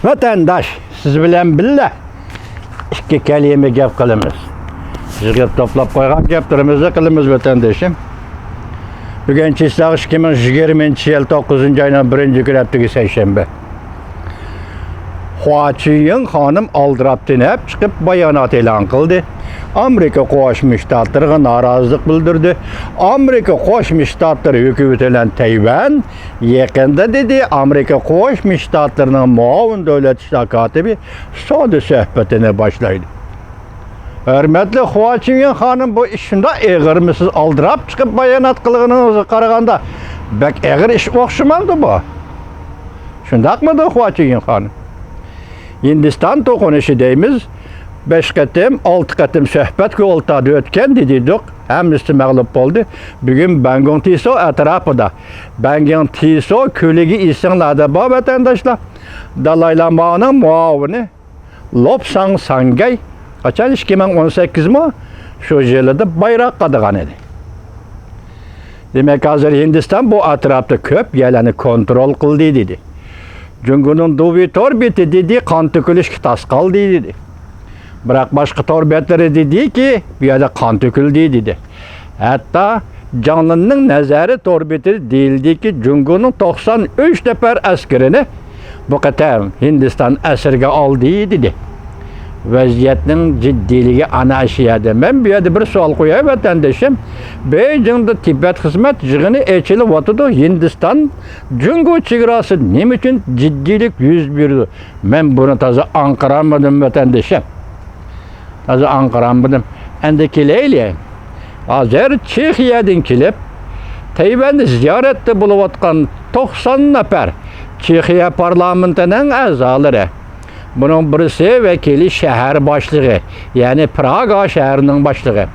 Vatandaş, siz bilen billa ikki kelime gap qilamiz. Yig'ib to'plab qo'ygan gaplarimizni qilamiz vatandoshim. Bugun Chizsaq 2020-yil 9-oyning 1-kun haftaga seshanba. Hua Chunying xonim oldirab tinib chiqib bayonot e'lon qildi. Amerika Qo'shma Shtatlariga norozilik bildirdi. Amerika Qo'shma Shtatlari hukumati bilan Tayvan yaqinda dedi Amerika Qo'shma Shtatlarining muavin davlat ishlar kotibi savdo suhbatini boshlaydi. Hurmatli Hua Chunying xonim, bu ish shunda eg'irmisiz oldirab chiqib bayonot qilganingizni qaraganda bak eg'ir ish o'xshamadi bu. Shundaqmidi Hua Chunying xonim? Hindiston to'qinishi deymiz. 5 qatim, 6 qatim suhbat o'rtada o'tgan dedik. Hammasi mag'lub bo'ldi. Bugun Bangon Tiso atrofida. Bangon Tiso ko'ligi isinglarda bor vatandoshlar. Dalay Lamaning muavini Lobsang Sangay qachon 2018 mi? Shu yilda bayroq qadag'an edi. Demak, hozir Hindiston bu atrofda ko'p yerlarni kontrol qildi dedi. Jungoning Duvi torbeti dedi, qon to'kilishga tas qoldi dedi. Biroq boshqa torbetlari dediki, bu yerda qon to'kildi dedi. Hatto Jonlining nazari torbeti deyildiki, Jungoning 93 nafar askarini bu qatam Hindiston asirga oldi dedi. Vaziyatning jiddiyligi ana shu yerda. Men bu yerda bir savol qo'yay vatandoshim. Beijingda Tibet xizmat yig'ini ochilib o'tdi. Hindiston Jungo chegarasi nima uchun jiddiylik yuz berdi? Men buni toza anqiramadim vatandoshim. Toza anqiramadim. Endi kelaylik. Hozir Chexiyadan kelib Tayvanni ziyoratda bo'layotgan 90 nafar Chexiya parlamentining a'zolari. Bunun birisi vekili şehir başlığı, yani Praga şehrinin başlığı.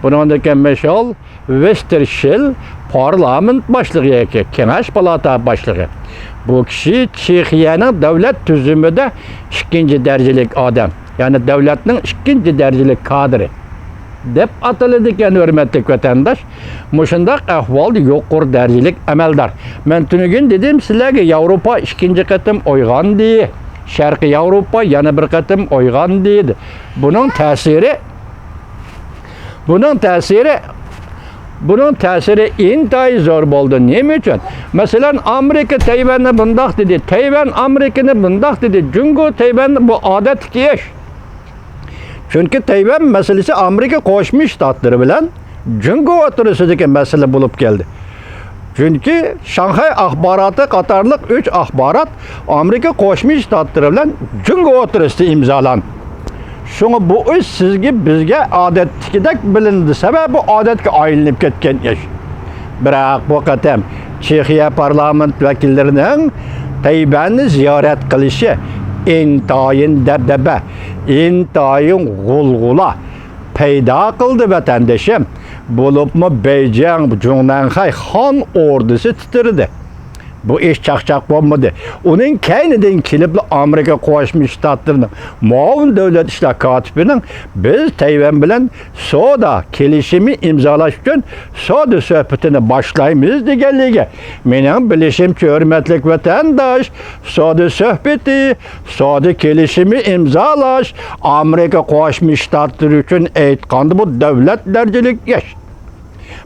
Bunundaki meşal Westershil parlament başlığı, Kengash palata başlığı. Bu kişi Çexiyanın devlet tüzümünde ikinci derecelik adam. Yani devletinin ikinci derecelik kadri. Dep atılıdıkken hürmetli vatandaş, muşundaq ahval yuqur derecelik amaldar. Men tünügün dedim sizlerge Avrupa ikinci katım oygan diye. Şarkı Avrupa yana bir katım oygan deydi. Bunun tesiri intayı zor oldu. Neyim için? Mesela Amerika Tayvan'ı bundak dedi. Tayvan Amerika'nı bundak dedi. Jungo Tayvan bu adet ki iş. Çünkü Tayvan meselesi Amerika Qo'shma Shtatlari bilan Jungo o'tirishdagi mesele bulup geldi. Çünkü Şanghay axboroti qatorliq 3 axborot Amerika Qo'shma Shtatlari bilan Jungo o'tirishida imzolan. Şunu bu ish sizga bizga odatdagidek bilindi, sababi bu odatga aylanib ketgan ish. Biroq bu qatam Chexiya parlament vakillarining Tayvanni ziyorat qilishi intayin dabdaba, intayin g'ulg'ula paydo qildi vatandoshim. Bo'libmi Beijing Junanxay xon ordusi titirdi. Bu ish chaqchaq bo'lmadi. Uning kaynidan kelib Amerika Qo'shma Shtatlarining muavin davlat ishlar kotibining biz Tayvan bilan savdo kelishimi imzolash uchun savdo suhbatini boshlaymiz deganligi. Mening bilishimcha hurmatli vatandosh, savdo suhbati, savdo kelishimi imzolash Amerika Qo'shma Shtatlari uchun aytganda bu davlat darajalik ish.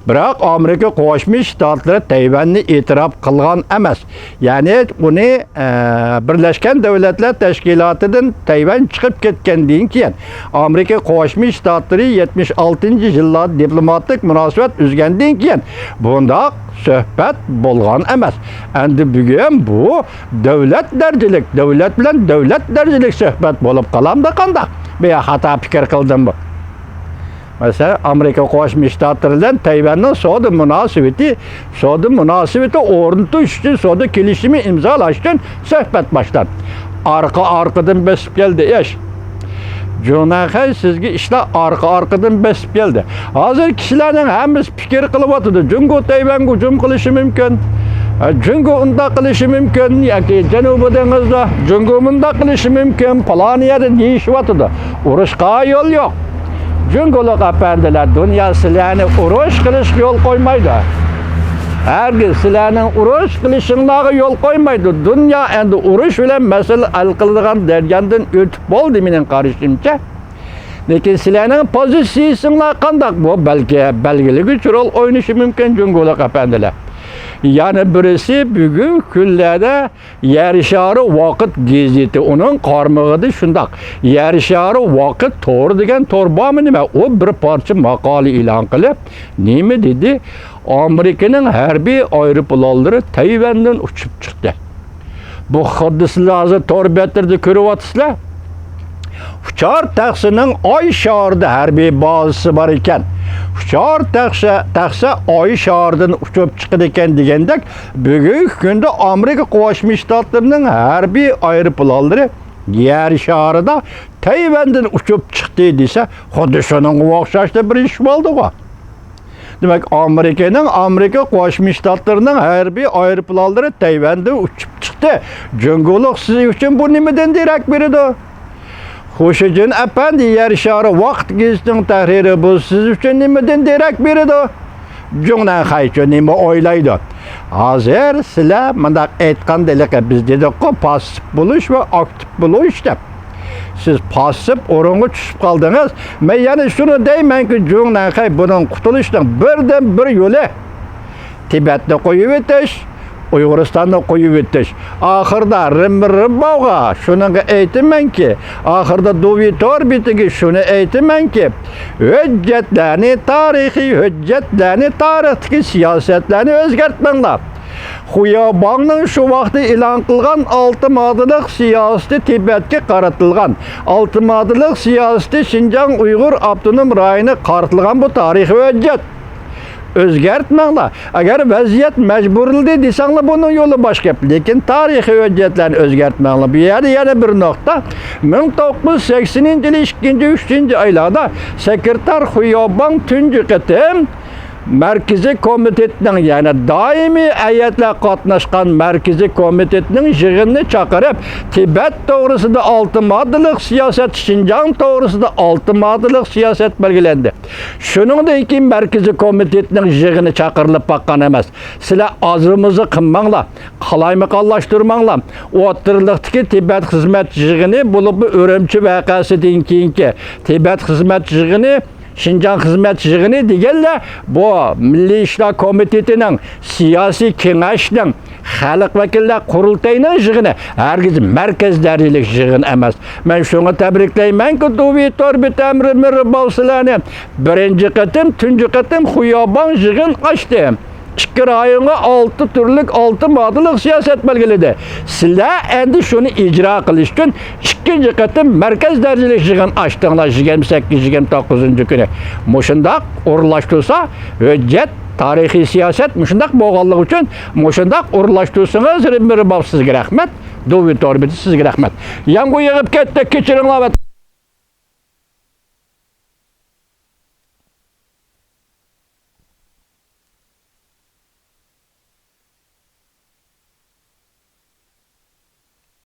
Biroq Amerika Qo'shma Shtatlari Tayvanni e'tirof qilgan emas. Ya'ni uni Birlashgan Davlatlar Tashkilotidan Tayvan chiqib ketgandan keyin Amerika Qo'shma Shtatlari 76-yillarda diplomatik munosabat uzgandan keyin bundaq suhbat bo'lgan emas. Endi bugun bu davlat darajalik, davlat bilan davlat darajalik suhbat bo'lib qolamda qanday? Men xato fikr qildim bu. Mesela Amerika Qo'shma Shtatlari bilan Tayvanning savdo munosabati o'rnatish uchun savdo kelishimi imzolash uchun suhbat boshlandi. Arqa-arqadan besib keldi ish. Junanxay sizga ishlar arqa-arqadan besib keldi. Hozir kishilarning hammasi fikr qilib o'tdi. Jungo Tayvanga hujum qilishi mumkin. Jungo unda qilishi mumkin yoki Janubiy dengizda Jungo bunda qilishi mumkin. Planiyada deyishyapti. Urushga yo'l yo'q. Jungolik apandilar, dunyo sizlarni urush qilishga yo'l qo'ymaydi. Herkes sizlerning urush qilishinglarga yo'l qo'ymaydi. Dunyo endi urush bilan masala hal qiladigan darajdan o'tib bo'ldi mening qarashimcha. Lekin sizlarning pozitsiyanglar qanday bu? Balki belgiligi rol o'ynashi mumkin Jungo'liq apandilar. Yani birisi bugün kunlarda Yer shari vaqt gazeti uning qarmog'ida shundoq. Yer shari vaqt to'g'ri degan to'g'ri bormi nima? O bir parcha maqola e'lon qilib, nima dedi? Amerikaning harbiy aeroplanlari Tayvandan uchib chiqdi. Bu hodislarni to'rbetirda ko'ryapsizlar. Uchar taxsining Oy sharida harbiy bazasi bor ekan. Uchar taxsa Oy sharidan uchib chiqdi ekan degandek, bugungi kunda Amerika Qo'shma Shtatlarining harbiy aeroplanlari Yer sharida Tayvandan uchib chiqdi desa, xuddi shuning o'xshashda bir ish bo'ldi-ku. Demak, Amerika Qo'shma Shtatlarining harbiy aeroplanlari Tayvandan uchib chiqdi. Jungo'liq siz uchun bu nimadan derak beradi? Xo'shajin apandi Yer shari vaqt gazetining tahriri bu siz uchun nimadan derak beradi? Jungdan qaychi nima o'ylaydi? Hozir sizlar mundaq aytgandek biz dedik-ku, passiv bo'lish va aktiv bo'lish deb. Siz passiv o'ringa tushib qoldingiz. Men yana shuni deymanki, jungdan qay bundan qutulishning birdan bir yo'li Tibetni qo'yib o'tish, Uyg'uristonda qo'yib o'tish. Oxirda Rimboga shunga aytamanki, oxirda Dovitor bitiga shuni aytamanki, hujjatlarni tarixdagi siyosatlarni o'zgartmanglar. Xuyobonning shu vaqtda e'lon qilgan 6 moddalik siyosati Tibetga qaratilgan. 6 moddalik siyosati Xinjiang Uyg'ur avtonom rayoni qaratilgan bu tarixiy hujjat. O'zgartmanglar. Agar vaziyat majburldi desanglar buning yo'li boshqa. Lekin tarixiy hujjatlarni o'zgartmanglar. Bu yerda yana bir nuqta. 1980-yil 2-3 oylarda sekretar Xuyobon tunji qatim Markaziy komitetning, yani doimiy hay'atlar qatnashgan Markaziy komitetning yig'inini chaqirib, Tibet to'g'risida 6 moddalik siyosat, Xinjiang to'g'risida 6 moddalik siyosat belgilandi. Shuningdek keyin Markaziy komitetning yig'ini chaqirilib baqqan emas. Sizlar ozimizni qilmanglar, qalaymaqonlashtirmanglar. O'tirliqdagi Tibet xizmat yig'ini bo'lib O'rimchi voqeasidan keyingi Tibet xizmat yig'ini Xinjiang xizmat yig'ini deganlar bu Milliy ishlar komitetining siyosiy kengashning xalq vakillar qurultayining yig'ini, hargiz markaz darajalik yig'in emas. Men shuni tabriklaymanki, Dovitor bitamri mirbovsilarni birinchi qatim, tunji qatim Xuyobon yig'in ochdi. 2 rayonga 6 turlik 6 moddalik siyosat belgiladi. Sizlar endi shuni ijro qilish uchun 2-chi qatim markaz darajalik yig'in ochdinglar 28-29 kuni. Mushundaq o'rlashtirsa, hujjat tarixiy siyosat mushundaq bo'lganligi uchun mushundaq o'rlashtirsangiz, sizga rahmat. Dovitor sizga rahmat. Yangi yig'ib ketdi, kechiringlar.